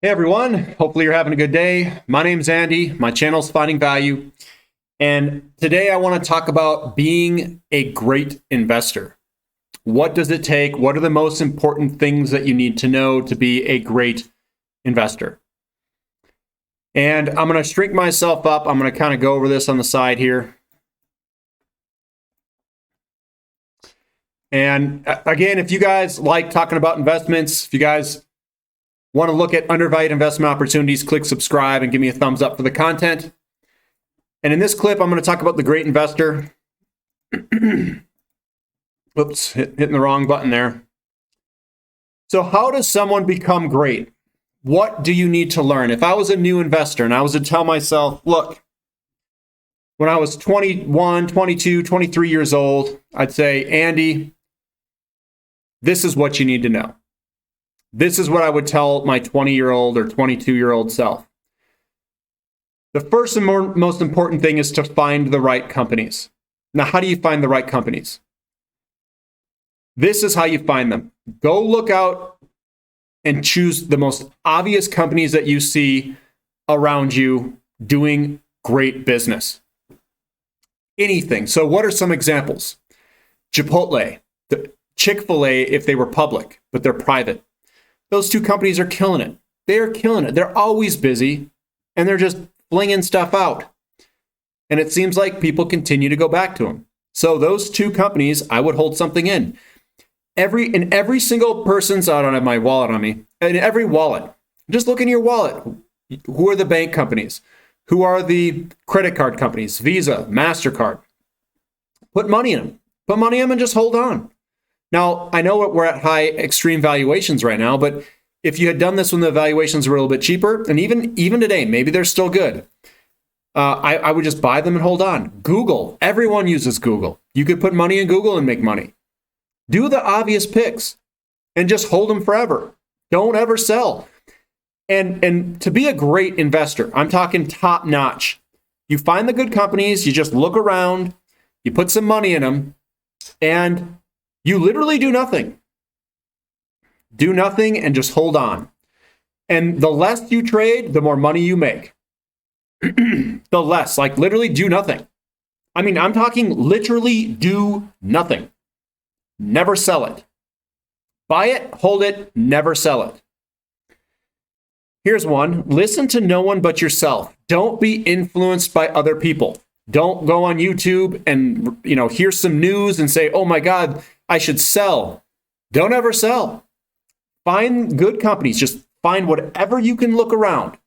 Hey everyone, hopefully you're having a good day. My name's Andy, my channel's Finding Value, and today I want to talk about being a great investor. What does it take? What are the most important things that you need to know to be a great investor? And I'm going to shrink myself up. I'm going to kind of go over this on the side here. And again, if you guys like talking about investments, if you guys want to look at undervalued investment opportunities, click subscribe and give me a thumbs up for the content. And in this clip, I'm going to talk about the great investor. Oops, hitting the wrong button there. So how does someone become great? What do you need to learn? If I was a new investor and I was to tell myself, look, when I was 21, 22, 23 years old, I'd say, Andy, this is what you need to know. This is what I would tell my 20-year-old or 22-year-old self. The first and most important thing is to find the right companies. Now, how do you find the right companies? This is how you find them. Go look out and choose the most obvious companies that you see around you doing great business. Anything. So what are some examples? Chipotle, Chick-fil-A if they were public, but they're private. Those two companies are killing it. They are killing it. They're always busy, and they're just flinging stuff out. And it seems like people continue to go back to them. So those two companies, I would hold something in. Every single person's, I don't have my wallet on me, in every wallet, just look in your wallet. Who are the bank companies? Who are the credit card companies? Visa, MasterCard. Put money in them. Put money in them and just hold on. Now, I know we're at high extreme valuations right now, but if you had done this when the valuations were a little bit cheaper, and even today, maybe they're still good, I would just buy them and hold on. Google, everyone uses Google. You could put money in Google and make money. Do the obvious picks and just hold them forever. Don't ever sell. And to be a great investor, I'm talking top notch. You find the good companies, you just look around, you put some money in them, and you literally do nothing. Do nothing and just hold on. And the less you trade, the more money you make. The less, like literally do nothing. I mean, I'm talking literally do nothing. Never sell it. Buy it, hold it, never sell it. Here's one. Listen to no one but yourself. Don't be influenced by other people. Don't go on YouTube and, hear some news and say, oh my God, I should sell. Don't ever sell. Find good companies. Just find whatever you can look around,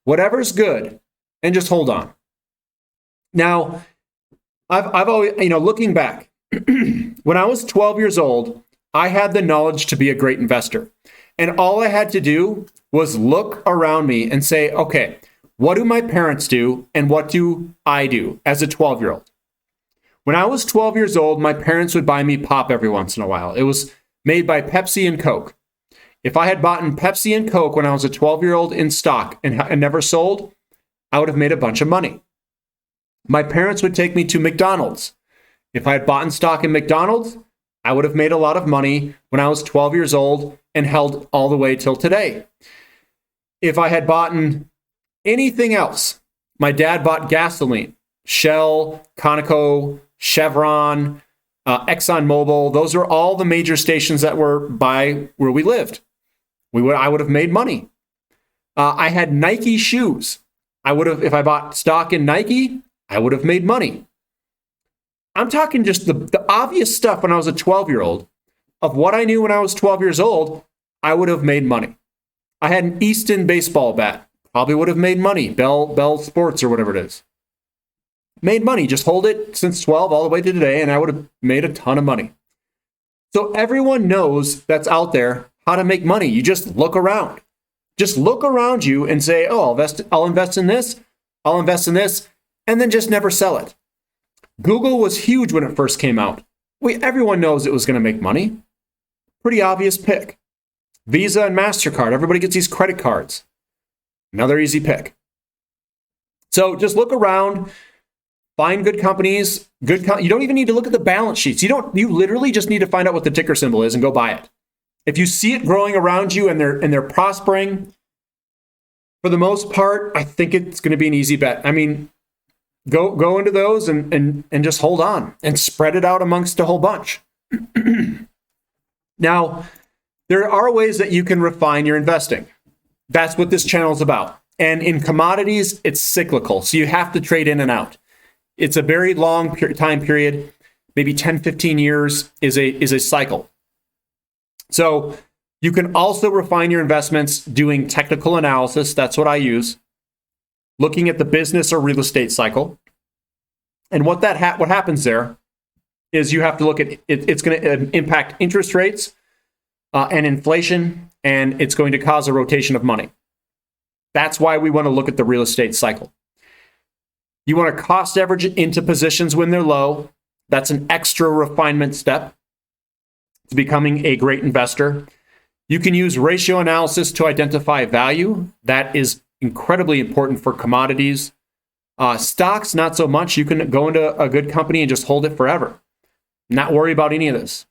whatever's good, and just hold on. Now, I've always, looking back, when I was 12 years old, I had the knowledge to be a great investor. And all I had to do was look around me and say, okay, what do my parents do and what do I do as a 12-year-old? When I was 12 years old, my parents would buy me pop every once in a while. It was made by Pepsi and Coke. If I had bought Pepsi and Coke when I was a 12-year-old in stock and never sold, I would have made a bunch of money. My parents would take me to McDonald's. If I had bought in stock in McDonald's, I would have made a lot of money when I was 12 years old and held all the way till today. If I had bought in anything else, my dad bought gasoline, Shell, Conoco, Chevron, ExxonMobil. Those are all the major stations that were by where we lived. I would have made money. I had Nike shoes. If I bought stock in Nike, I would have made money. I'm talking just the obvious stuff when I was a 12-year-old of what I knew when I was 12 years old, I would have made money. I had an Easton baseball bat. Probably would have made money. Bell Sports or whatever it is. Made money. Just hold it since 12 all the way to today, and I would have made a ton of money. So everyone knows that's out there how to make money. You just look around. Just look around you and say, oh, I'll invest in this, I'll invest in this, and then just never sell it. Google was huge when it first came out. Everyone knows it was going to make money. Pretty obvious pick. Visa and MasterCard. Everybody gets these credit cards. Another easy pick. So just look around, find good companies. You don't even need to look at the balance sheets. You literally just need to find out what the ticker symbol is and go buy it. If you see it growing around you and they're prospering, For the most part, I think it's going to be an easy bet. I mean, go into those and just hold on and spread it out amongst a whole bunch. Now, there are ways that you can refine your investing. That's what this channel is about. And in commodities, it's cyclical. So you have to trade in and out. It's a very long time period. Maybe 10, 15 years is a cycle. So you can also refine your investments doing technical analysis. That's what I use. Looking at the business or real estate cycle. And what happens there is you have to look at it's going to impact interest rates and inflation, and it's going to cause a rotation of money. That's why we want to look at the real estate cycle. You want to cost average into positions when they're low. That's an extra refinement step to becoming a great investor. You can use ratio analysis to identify value. That is incredibly important for commodities. Stocks, not so much. You can go into a good company and just hold it forever. Not worry about any of this.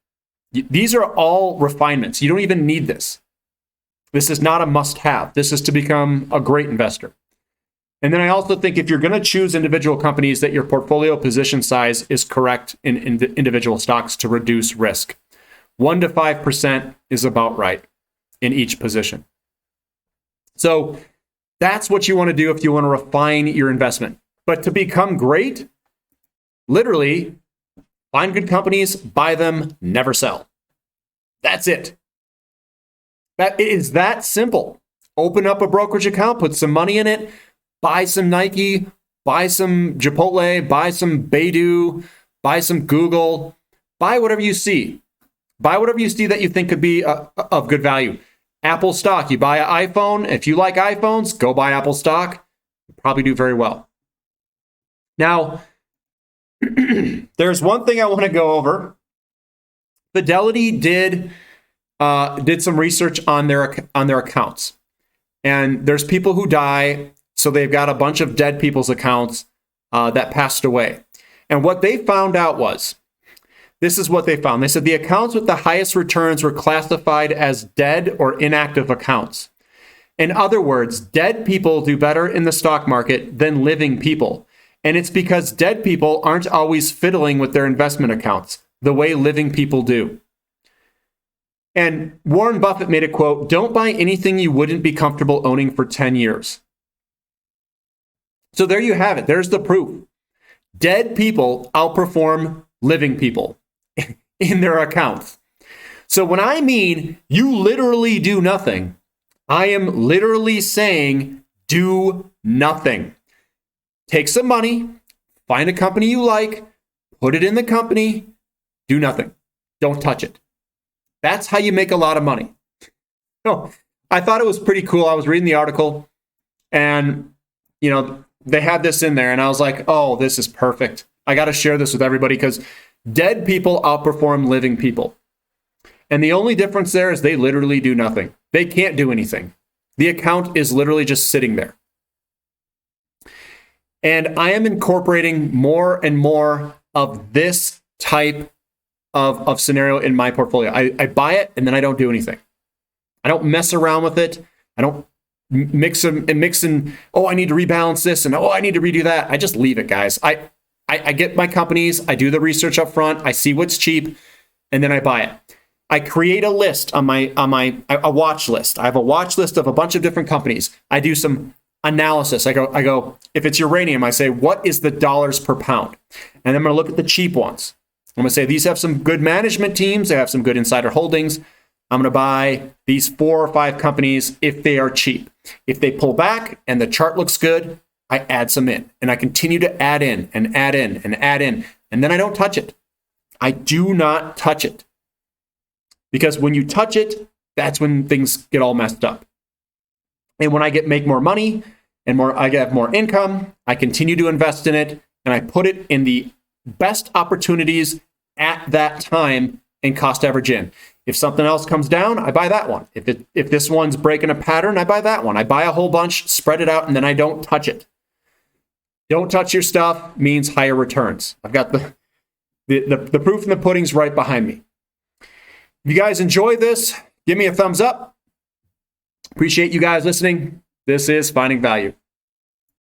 These are all refinements. You don't even need this. This is not a must-have. This is to become a great investor. And then I also think if you're going to choose individual companies, that your portfolio position size is correct in individual stocks to reduce risk. 1 to 5% is about right in each position. So that's what you want to do if you want to refine your investment. But to become great, literally, find good companies, buy them, never sell. That's it. That is that simple. Open up a brokerage account, put some money in it, buy some Nike, buy some Chipotle, buy some Baidu, buy some Google, buy whatever you see. Buy whatever you see that you think could be of good value. Apple stock, you buy an iPhone. If you like iPhones, go buy Apple stock. You'll probably do very well. Now, there's one thing I want to go over. Fidelity did some research on their accounts, and there's people who die, so they've got a bunch of dead people's accounts that passed away. And what they found out was, this is what they found. They said the accounts with the highest returns were classified as dead or inactive accounts. In other words, dead people do better in the stock market than living people. And it's because dead people aren't always fiddling with their investment accounts the way living people do. And Warren Buffett made a quote, "Don't buy anything you wouldn't be comfortable owning for 10 years. So there you have it. There's the proof. Dead people outperform living people in their accounts. So when I mean you literally do nothing, I am literally saying do nothing. Take some money, find a company you like, put it in the company, do nothing. Don't touch it. That's how you make a lot of money." So I thought it was pretty cool. I was reading the article and, they had this in there and I was like, oh, this is perfect. I got to share this with everybody because dead people outperform living people. And the only difference there is they literally do nothing. They can't do anything. The account is literally just sitting there. And I am incorporating more and more of this type of scenario in my portfolio. I buy it and then I don't do anything. I don't mess around with it. I don't mix and, oh, I need to rebalance this and, oh, I need to redo that. I just leave it, guys. I get my companies, I do the research up front, I see what's cheap, and then I buy it. I create a list on a watch list. I have a watch list of a bunch of different companies. I do some analysis. I go, if it's uranium, I say, what is the dollars per pound? And I'm going to look at the cheap ones. I'm going to say, these have some good management teams. They have some good insider holdings. I'm going to buy these 4 or 5 companies if they are cheap. If they pull back and the chart looks good, I add some in. And I continue to add in and add in and add in. And then I don't touch it. I do not touch it. Because when you touch it, that's when things get all messed up. And when I make more money and I get more income, I continue to invest in it and I put it in the best opportunities at that time and cost average in. If something else comes down, I buy that one. If this one's breaking a pattern, I buy that one. I buy a whole bunch, spread it out, and then I don't touch it. Don't touch your stuff means higher returns. I've got the proof in the pudding's right behind me. If you guys enjoy this, give me a thumbs up. Appreciate you guys listening. This is Finding Value.